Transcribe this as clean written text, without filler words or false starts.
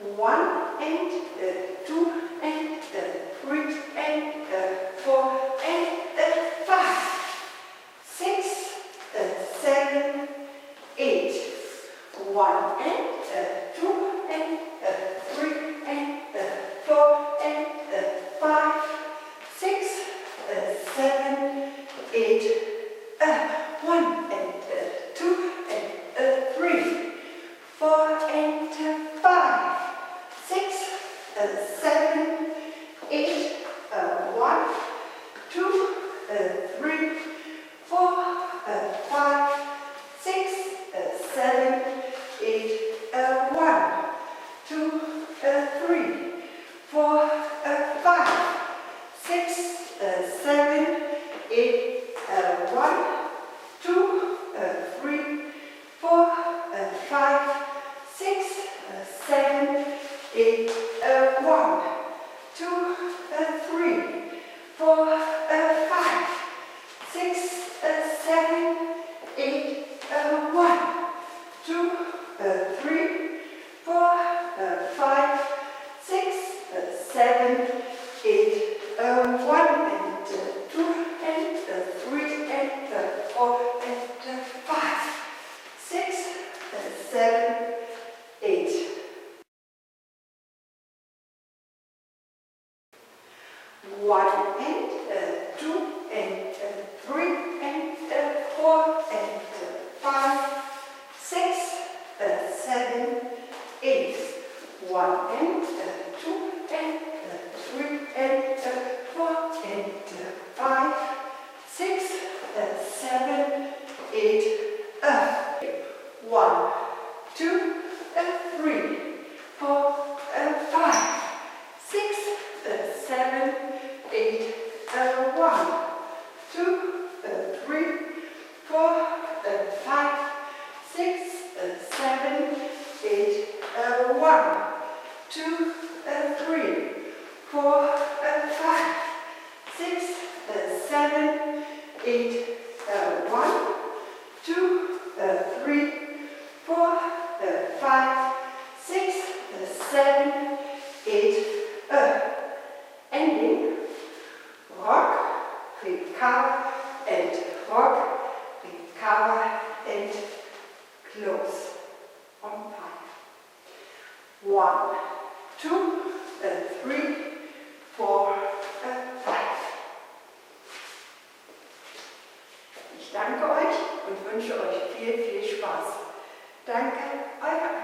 1 and 2 and 3 and 4 and 5, 6, 7, 8. 1 and 2 and 3 and 4 and 5, 6, 7, 8. 1 and 2 and 3, 4 and 5, 6, 7, 8. 1, 2, 3, 4, 5, 6, 7, 8. 1, 2, 3, 4, 5, 6, 7, 8. 1, 2, 3, 4, 5, 6, 7, 8. 1, 2, 3, 4, 5, 6, 7, 8. 1, 2, 3, 4, 5, 6, 7, 8. 1 and 2 and 3 and 4 and 5, 6, 7, 8. 1 and 2 and 3 and 4 and 5, 6, 7, 8. 1 and 2 and 3 and 4 and 5, 6, 7, 8. 1, 2, 3, 4, 5, 6, 7, 8. 1, 2, 3, 4, 5, 6, 7, 8. 1, 2, 3, 4, 5, 6, 7, 8. 1, 2, 3, 4, 5, 6, 7, 8. Ending. Rock, recover, and rock, recover, and close. On 5. 1, 2, 3, 4, 5. Ich danke euch und wünsche euch viel, viel Spaß. Danke, eure Anke.